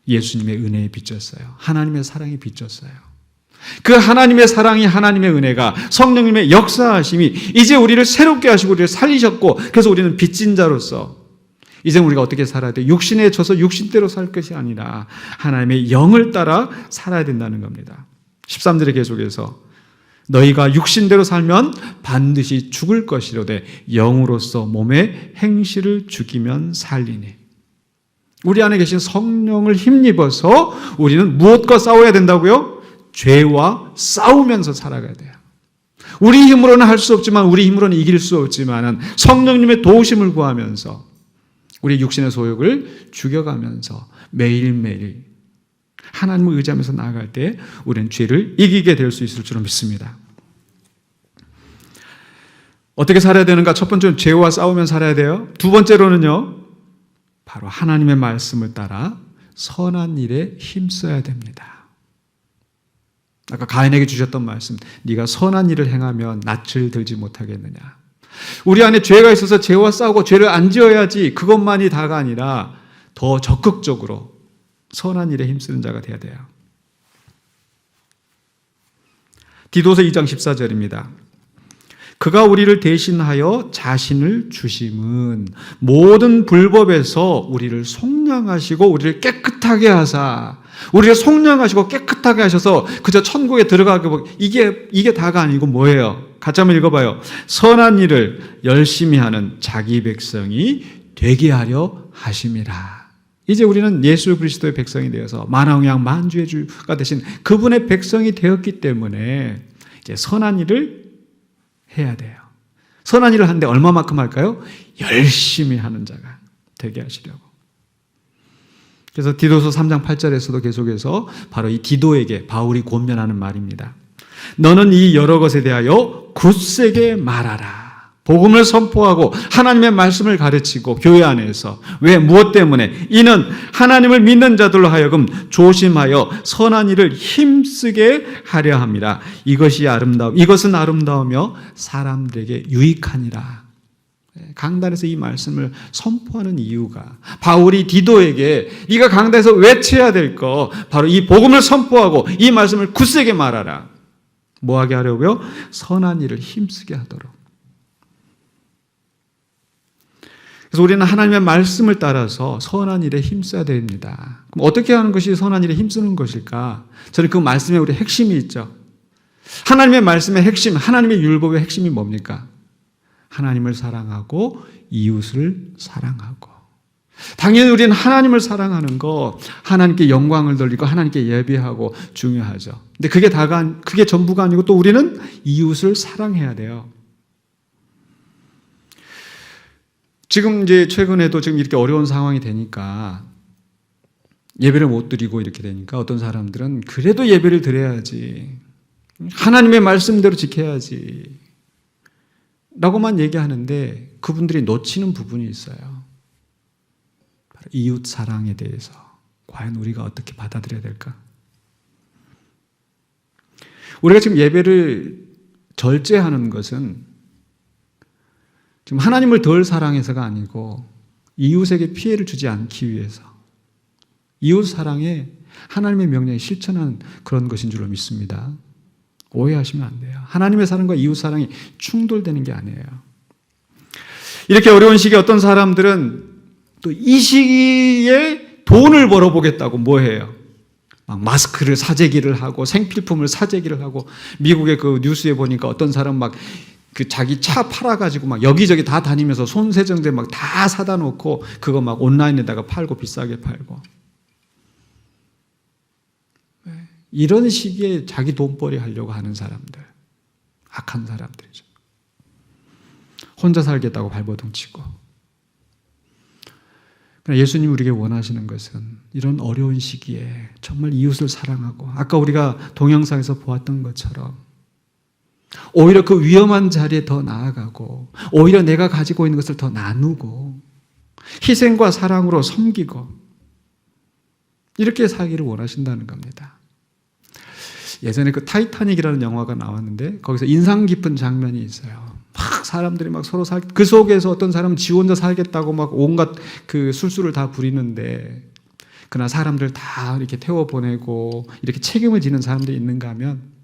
예수님의 은혜에 빚졌어요. 하나님의 사랑에 빚졌어요. 그 하나님의 사랑이, 하나님의 은혜가, 성령님의 역사하심이 이제 우리를 새롭게 하시고 우리를 살리셨고, 그래서 우리는 빚진 자로서 이제 우리가 어떻게 살아야 돼? 육신에 져서 육신대로 살 것이 아니라 하나님의 영을 따라 살아야 된다는 겁니다. 13절에 계속해서 너희가 육신대로 살면 반드시 죽을 것이로되 영으로서 몸의 행실을 죽이면 살리니. 우리 안에 계신 성령을 힘입어서 우리는 무엇과 싸워야 된다고요? 죄와 싸우면서 살아가야 돼요. 우리 힘으로는 할 수 없지만, 우리 힘으로는 이길 수 없지만 성령님의 도우심을 구하면서 우리 육신의 소욕을 죽여가면서 매일매일 하나님을 의지하면서 나아갈 때 우리는 죄를 이기게 될 수 있을 줄로 믿습니다. 어떻게 살아야 되는가? 첫 번째는 죄와 싸우면 살아야 돼요. 두 번째로는요, 바로 하나님의 말씀을 따라 선한 일에 힘써야 됩니다. 아까 가인에게 주셨던 말씀, 네가 선한 일을 행하면 낯을 들지 못하겠느냐. 우리 안에 죄가 있어서 죄와 싸우고 죄를 안 지어야지, 그것만이 다가 아니라 더 적극적으로 선한 일에 힘쓰는 자가 되어야 돼요. 디도서 2장 14절입니다. 그가 우리를 대신하여 자신을 주심은 모든 불법에서 우리를 속량하시고 우리를 깨끗하게 하사, 우리를 속량하시고 깨끗하게 하셔서 그저 천국에 들어가게 이게 다가 아니고 뭐예요? 같이 한번 읽어봐요. 선한 일을 열심히 하는 자기 백성이 되게 하려 하심이라. 이제 우리는 예수 그리스도의 백성이 되어서 만왕양 만주의 주가 되신 그분의 백성이 되었기 때문에 이제 선한 일을 해야 돼요. 선한 일을 하는데 얼마만큼 할까요? 열심히 하는 자가 되게 하시려고. 그래서 디도서 3장 8절에서도 계속해서 바로 이 디도에게 바울이 권면하는 말입니다. 너는 이 여러 것에 대하여 굳세게 말하라. 복음을 선포하고 하나님의 말씀을 가르치고 교회 안에서. 왜? 무엇 때문에? 이는 하나님을 믿는 자들로 하여금 조심하여 선한 일을 힘쓰게 하려 함이라. 이것은 아름다우며 사람들에게 유익하니라. 강단에서 이 말씀을 선포하는 이유가 바울이 디도에게 네가 강단에서 외쳐야 될 거 바로 이 복음을 선포하고 이 말씀을 굳세게 말하라. 뭐하게 하려고요? 선한 일을 힘쓰게 하도록. 그래서 우리는 하나님의 말씀을 따라서 선한 일에 힘써야 됩니다. 그럼 어떻게 하는 것이 선한 일에 힘쓰는 것일까? 저는 그 말씀에 우리 핵심이 있죠. 하나님의 말씀의 핵심, 하나님의 율법의 핵심이 뭡니까? 하나님을 사랑하고 이웃을 사랑하고. 당연히 우리는 하나님을 사랑하는 거, 하나님께 영광을 돌리고 하나님께 예배하고 중요하죠. 근데 그게 전부가 아니고 또 우리는 이웃을 사랑해야 돼요. 지금 이제 최근에도 지금 이렇게 어려운 상황이 되니까 예배를 못 드리고 이렇게 되니까 어떤 사람들은 그래도 예배를 드려야지. 하나님의 말씀대로 지켜야지. 라고만 얘기하는데 그분들이 놓치는 부분이 있어요. 바로 이웃 사랑에 대해서 과연 우리가 어떻게 받아들여야 될까? 우리가 지금 예배를 절제하는 것은 지금 하나님을 덜 사랑해서가 아니고 이웃에게 피해를 주지 않기 위해서 이웃 사랑에 하나님의 명령에 실천하는 그런 것인 줄로 믿습니다. 오해하시면 안 돼요. 하나님의 사랑과 이웃 사랑이 충돌되는 게 아니에요. 이렇게 어려운 시기에 어떤 사람들은 또 이 시기에 돈을 벌어보겠다고 뭐 해요? 막 마스크를 사재기를 하고 생필품을 사재기를 하고 미국의 그 뉴스에 보니까 어떤 사람 막 그 자기 차 팔아가지고 막 여기저기 다 다니면서 손세정제 막 다 사다 놓고 그거 막 온라인에다가 팔고 비싸게 팔고. 이런 시기에 자기 돈벌이 하려고 하는 사람들. 악한 사람들이죠. 혼자 살겠다고 발버둥 치고. 예수님이 우리에게 원하시는 것은 이런 어려운 시기에 정말 이웃을 사랑하고 아까 우리가 동영상에서 보았던 것처럼 오히려 그 위험한 자리에 더 나아가고 오히려 내가 가지고 있는 것을 더 나누고 희생과 사랑으로 섬기고 이렇게 살기를 원하신다는 겁니다. 예전에 그 타이타닉이라는 영화가 나왔는데 거기서 인상 깊은 장면이 있어요. 막 사람들이 막 서로 그 속에서 어떤 사람은 지 혼자 살겠다고 막 온갖 그 술수를 다 부리는데 그러나 사람들 다 이렇게 태워보내고 이렇게 책임을 지는 사람들이 있는가 하면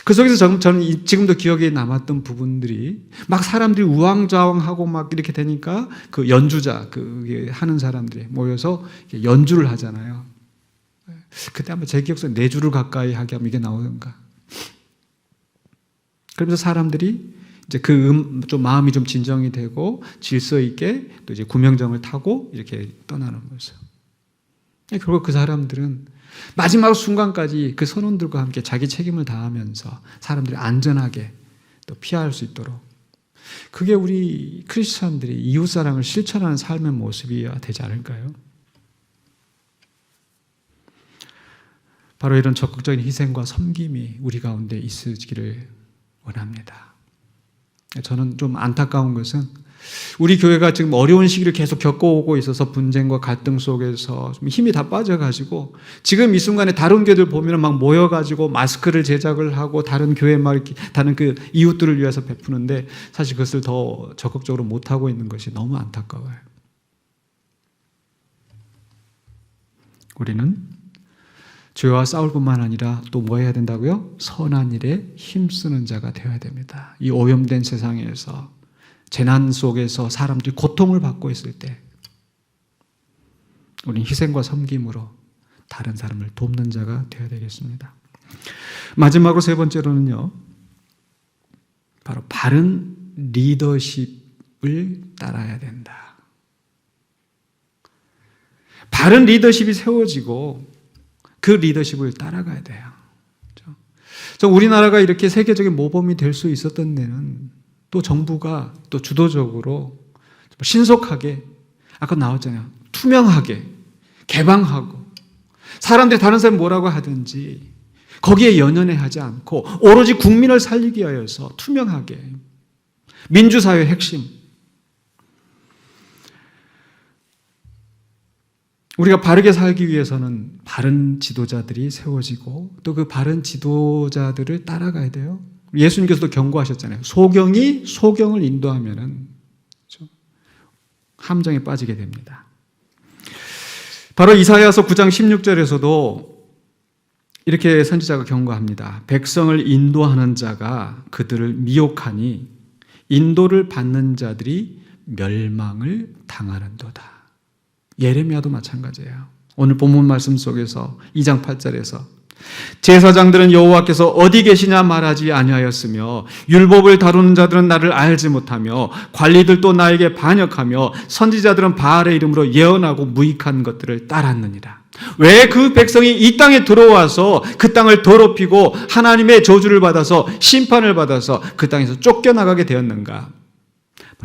그 속에서 저는 지금도 기억에 남았던 부분들이 막 사람들이 우왕좌왕하고 막 이렇게 되니까 그 연주자, 그 하는 사람들이 모여서 연주를 하잖아요. 그때 아마 제 기억 속에 4주를 가까이 하게 하면 이게 나오던가. 그러면서 사람들이 이제 좀 마음이 좀 진정이 되고 질서 있게 또 이제 구명정을 타고 이렇게 떠나는 모습. 결국 그 사람들은 마지막 순간까지 그 선원들과 함께 자기 책임을 다하면서 사람들이 안전하게 또 피할 수 있도록 그게 우리 크리스천들이 이웃사랑을 실천하는 삶의 모습이어야 되지 않을까요? 바로 이런 적극적인 희생과 섬김이 우리 가운데 있으기를 원합니다. 저는 좀 안타까운 것은 우리 교회가 지금 어려운 시기를 계속 겪어오고 있어서 분쟁과 갈등 속에서 좀 힘이 다 빠져가지고 지금 이 순간에 다른 교회들 보면 막 모여가지고 마스크를 제작을 하고 다른 교회 막 이렇게 다른 그 이웃들을 위해서 베푸는데 사실 그것을 더 적극적으로 못하고 있는 것이 너무 죄와 싸울 뿐만 아니라 또 뭐 해야 된다고요? 선한 일에 힘쓰는 자가 되어야 됩니다. 이 오염된 세상에서, 재난 속에서 사람들이 고통을 받고 있을 때 우리는 희생과 섬김으로 다른 사람을 돕는 자가 되어야 되겠습니다. 마지막으로 세 번째로는요, 바로 바른 리더십을 따라야 된다. 바른 리더십이 세워지고 그 리더십을 따라가야 돼요. 그렇죠? 우리나라가 이렇게 세계적인 모범이 될 수 있었던 데는 또 정부가 또 주도적으로 신속하게, 아까 나왔잖아요, 투명하게 개방하고 사람들이 다른 사람이 뭐라고 하든지 거기에 연연해하지 않고 오로지 국민을 살리기 위해서 투명하게, 민주사회의 핵심, 우리가 바르게 살기 위해서는 바른 지도자들이 세워지고 또 그 바른 지도자들을 따라가야 돼요. 예수님께서도 경고하셨잖아요. 소경이 소경을 인도하면은 함정에 빠지게 됩니다. 바로 이사야서 9장 16절에서도 이렇게 선지자가 경고합니다. 백성을 인도하는 자가 그들을 미혹하니 인도를 받는 자들이 멸망을 당하는도다. 예레미야도 마찬가지예요. 오늘 본문 말씀 속에서 2장 8절에서 제사장들은 여호와께서 어디 계시냐 말하지 아니하였으며 율법을 다루는 자들은 나를 알지 못하며 관리들도 나에게 반역하며 선지자들은 바알의 이름으로 예언하고 무익한 것들을 따랐느니라. 왜 그 백성이 이 땅에 들어와서 그 땅을 더럽히고 하나님의 저주를 받아서 심판을 받아서 그 땅에서 쫓겨나가게 되었는가?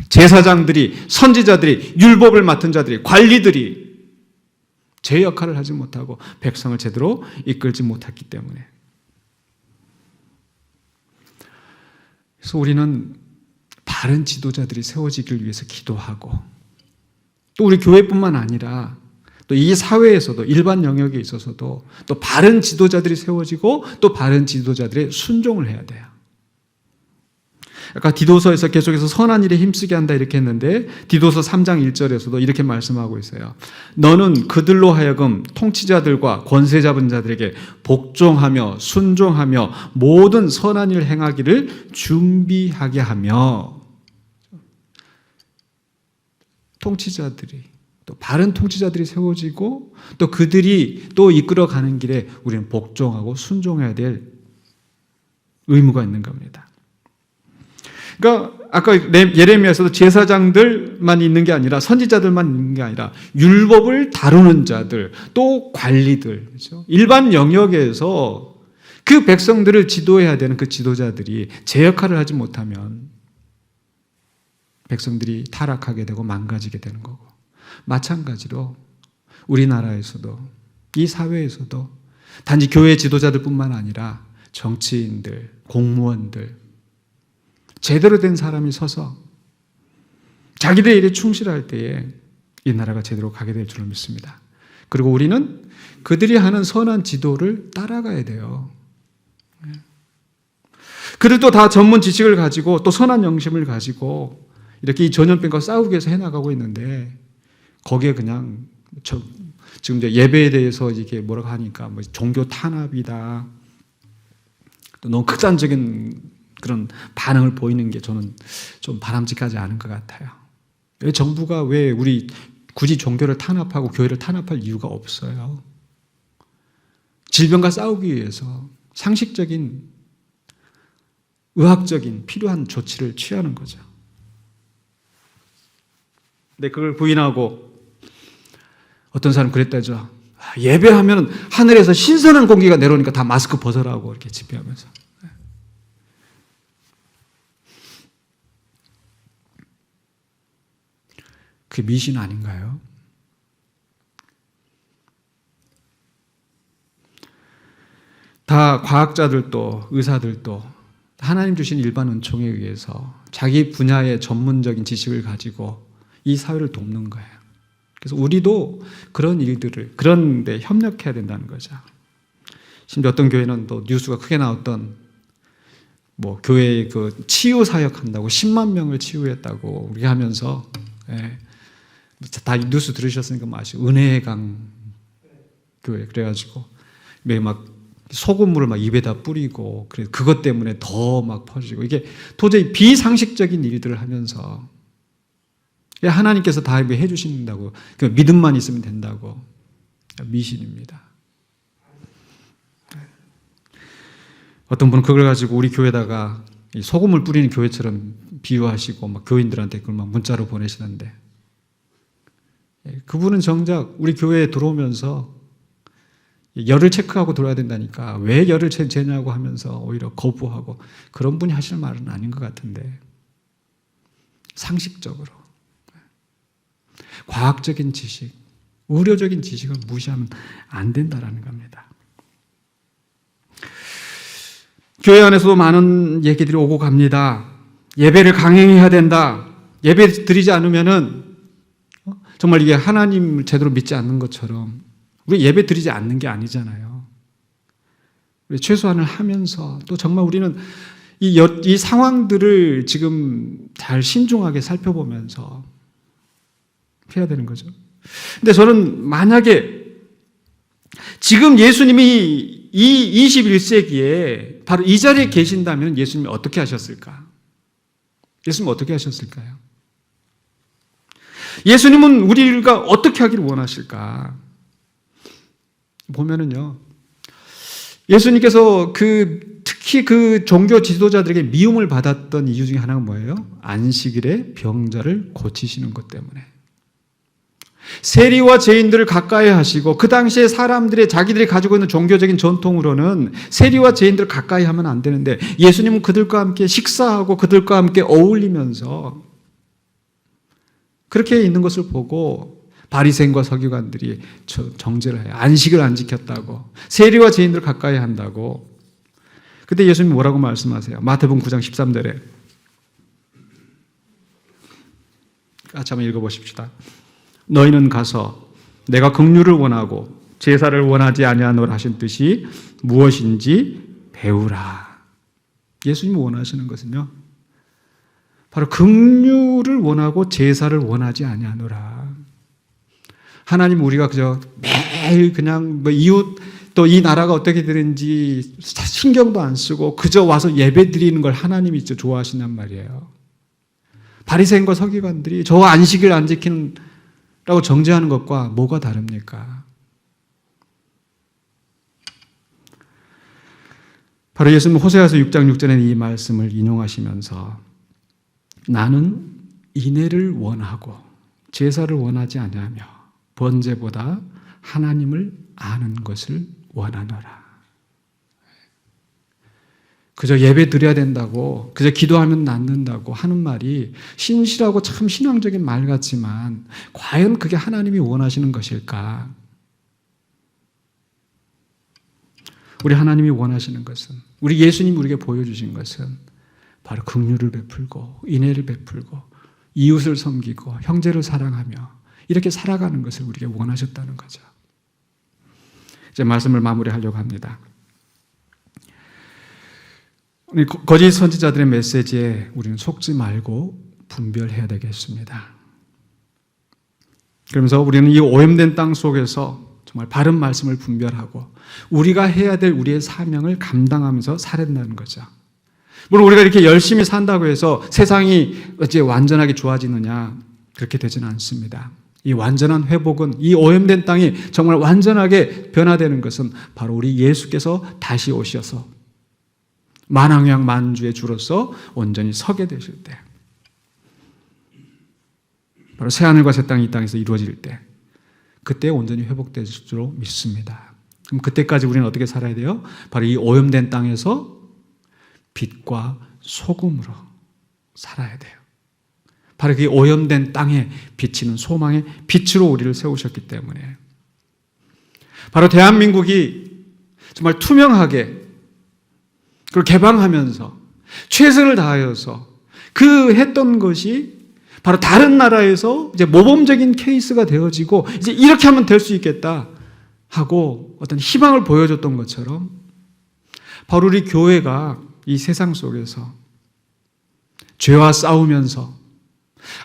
제사장들이, 선지자들이, 율법을 맡은 자들이, 관리들이 제 역할을 하지 못하고 백성을 제대로 이끌지 못했기 때문에. 그래서 우리는 바른 지도자들이 세워지길 위해서 기도하고, 또 우리 교회뿐만 아니라 또 이 사회에서도, 일반 영역에 있어서도 또 바른 지도자들이 세워지고 또 바른 지도자들의 순종을 해야 돼요. 아까 디도서에서 계속해서 선한 일에 힘쓰게 한다 이렇게 했는데 디도서 3장 1절에서도 이렇게 말씀하고 있어요. 너는 그들로 하여금 통치자들과 권세 잡은 자들에게 복종하며 순종하며 모든 선한 일 행하기를 준비하게 하며, 통치자들이, 또 바른 통치자들이 세워지고 또 그들이 또 이끌어가는 길에 우리는 복종하고 순종해야 될 의무가 있는 겁니다. 그러니까 아까 예레미야에서도 제사장들만 있는 게 아니라 선지자들만 있는 게 아니라 율법을 다루는 자들, 또 관리들, 그렇죠? 일반 영역에서 그 백성들을 지도해야 되는 그 지도자들이 제 역할을 하지 못하면 백성들이 타락하게 되고 망가지게 되는 거고, 마찬가지로 우리나라에서도, 이 사회에서도 단지 교회 지도자들뿐만 아니라 정치인들, 공무원들, 제대로 된 사람이 서서 자기들의 일에 충실할 때에 이 나라가 제대로 가게 될 줄을 믿습니다. 그리고 우리는 그들이 하는 선한 지도를 따라가야 돼요. 그들도 다 전문 지식을 가지고 또 선한 영심을 가지고 이렇게 이 전염병과 싸우기 위해서 해나가고 있는데, 거기에 그냥 지금 이제 예배에 대해서 이게 뭐라고 하니까 뭐 종교 탄압이다, 또 너무 극단적인 그런 반응을 보이는 게 저는 좀 바람직하지 않은 것 같아요. 왜 정부가 왜 우리 굳이 종교를 탄압하고 교회를 탄압할 이유가 없어요. 질병과 싸우기 위해서 상식적인, 의학적인 필요한 조치를 취하는 거죠. 근데 그걸 부인하고 어떤 사람은 그랬다죠. 예배하면 하늘에서 신선한 공기가 내려오니까 다 마스크 벗으라고 이렇게 집회하면서. 그게 미신 아닌가요? 다 과학자들도 의사들도 하나님 주신 일반 은총에 의해서 자기 분야의 전문적인 지식을 가지고 이 사회를 돕는 거예요. 그래서 우리도 그런 일들을, 그런 데 협력해야 된다는 거죠. 심지어 어떤 교회는 또 뉴스가 크게 나왔던 뭐 교회 그 치유 사역한다고 10만 명을 치유했다고 우리 하면서, 다 뉴스 들으셨으니까 뭐 아시고, 은혜의 강 교회, 그래가지고 왜 막 소금물을 막 입에다 뿌리고, 그래 그것 때문에 더 막 퍼지고, 이게 도저히 비상식적인 일들을 하면서 하나님께서 다 해주신다고, 믿음만 있으면 된다고. 미신입니다. 어떤 분은 그걸 가지고 우리 교회다가 소금을 뿌리는 교회처럼 비유하시고 막 교인들한테 그걸 막 문자로 보내시는데, 그분은 정작 우리 교회에 들어오면서 열을 체크하고 들어야 된다니까 왜 열을 재냐고 하면서 오히려 거부하고, 그런 분이 하실 말은 아닌 것 같은데, 상식적으로 과학적인 지식, 의료적인 지식을 무시하면 안 된다라는 겁니다. 교회 안에서도 많은 얘기들이 오고 갑니다. 예배를 강행해야 된다. 예배 드리지 않으면은 정말 이게 하나님을 제대로 믿지 않는 것처럼, 우리 예배 드리지 않는 게 아니잖아요. 우리 최소한을 하면서 또 정말 우리는 이 상황들을 지금 잘 신중하게 살펴보면서 해야 되는 거죠. 근데 저는 만약에 지금 예수님이 이 21세기에 바로 이 자리에 계신다면 예수님이 어떻게 하셨을까? 예수님은 어떻게 하셨을까요? 예수님은 우리가 어떻게 하기를 원하실까? 보면은요, 예수님께서 특히 그 종교 지도자들에게 미움을 받았던 이유 중에 하나가 뭐예요? 안식일에 병자를 고치시는 것 때문에. 세리와 죄인들을 가까이 하시고, 그 당시에 사람들이 자기들이 가지고 있는 종교적인 전통으로는 세리와 죄인들을 가까이 하면 안 되는데, 예수님은 그들과 함께 식사하고 그들과 함께 어울리면서 그렇게 있는 것을 보고 바리새인과 서기관들이 정죄를 해요. 안식을 안 지켰다고, 세리와 죄인들을 가까이 한다고. 그때 예수님이 뭐라고 말씀하세요? 마태복음 9장 13절에 같이 한번 읽어보십시다. 너희는 가서 내가 긍휼을 원하고 제사를 원하지 아니하노라 하신 뜻이 무엇인지 배우라. 예수님이 원하시는 것은요, 바로 긍휼을 원하고 제사를 원하지 아니하노라. 하나님, 우리가 그저 매일 그냥 이웃 또 이 나라가 어떻게 되는지 신경도 안 쓰고 그저 와서 예배 드리는 걸 하나님이 진짜 좋아하신단 말이에요. 바리새인과 서기관들이 저 안식일 안 지키라고 정죄하는 것과 뭐가 다릅니까? 바로 예수님은 호세아서 6장 6절에 이 말씀을 인용하시면서 나는 인애를 원하고 제사를 원하지 아니하며 번제보다 하나님을 아는 것을 원하노라. 그저 예배 드려야 된다고, 그저 기도하면 낫는다고 하는 말이 신실하고 참 신앙적인 말 같지만 과연 그게 하나님이 원하시는 것일까? 우리 하나님이 원하시는 것은, 우리 예수님이 우리에게 보여주신 것은 바로 긍휼을 베풀고 인애를 베풀고 이웃을 섬기고 형제를 사랑하며 이렇게 살아가는 것을 우리에게 원하셨다는 거죠. 이제 말씀을 마무리하려고 합니다. 거짓 선지자들의 메시지에 우리는 속지 말고 분별해야 되겠습니다. 그러면서 우리는 이 오염된 땅 속에서 정말 바른 말씀을 분별하고 우리가 해야 될 우리의 사명을 감당하면서 살아낸다는 거죠. 물론 우리가 이렇게 열심히 산다고 해서 세상이 어째 완전하게 좋아지느냐, 그렇게 되지는 않습니다. 이 완전한 회복은, 이 오염된 땅이 정말 완전하게 변화되는 것은 바로 우리 예수께서 다시 오셔서 만왕양 만주의 주로서 온전히 서게 되실 때, 바로 새하늘과 새 땅이 이 땅에서 이루어질 때, 그때 온전히 회복될 줄로 믿습니다. 그럼 그때까지 우리는 어떻게 살아야 돼요? 바로 이 오염된 땅에서 빛과 소금으로 살아야 돼요. 바로 그 오염된 땅에 비치는 소망의 빛으로 우리를 세우셨기 때문에, 바로 대한민국이 정말 투명하게 그걸 개방하면서 최선을 다하여서 그 했던 것이 바로 다른 나라에서 이제 모범적인 케이스가 되어지고 이제 이렇게 하면 될 수 있겠다 하고 어떤 희망을 보여줬던 것처럼, 바로 우리 교회가 이 세상 속에서 죄와 싸우면서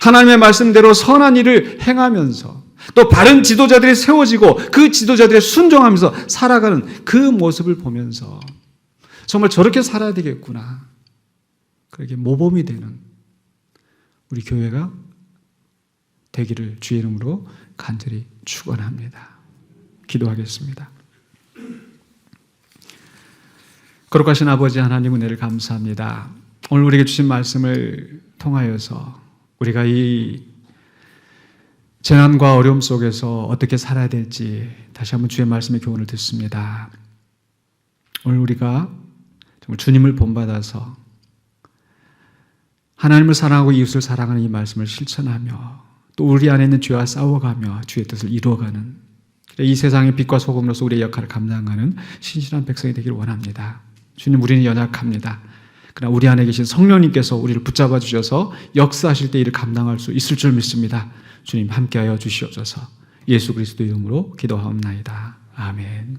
하나님의 말씀대로 선한 일을 행하면서 또 바른 지도자들이 세워지고 그 지도자들이 순종하면서 살아가는 그 모습을 보면서 정말 저렇게 살아야 되겠구나. 그렇게 모범이 되는 우리 교회가 되기를 주의 이름으로 간절히 축원합니다. 기도하겠습니다. 거룩하신 아버지 하나님 은혜를 감사합니다. 오늘 우리에게 주신 말씀을 통하여서 우리가 이 재난과 어려움 속에서 어떻게 살아야 될지 다시 한번 주의 말씀의 교훈을 듣습니다. 오늘 우리가 정말 주님을 본받아서 하나님을 사랑하고 이웃을 사랑하는 이 말씀을 실천하며 또 우리 안에 있는 죄와 싸워가며 주의 뜻을 이루어가는 이 세상의 빛과 소금으로서 우리의 역할을 감당하는 신실한 백성이 되기를 원합니다. 주님, 우리는 연약합니다. 그러나 우리 안에 계신 성령님께서 우리를 붙잡아 주셔서 역사하실 때 이를 감당할 수 있을 줄 믿습니다. 주님 함께하여 주시옵소서. 예수 그리스도 이름으로 기도하옵나이다. 아멘.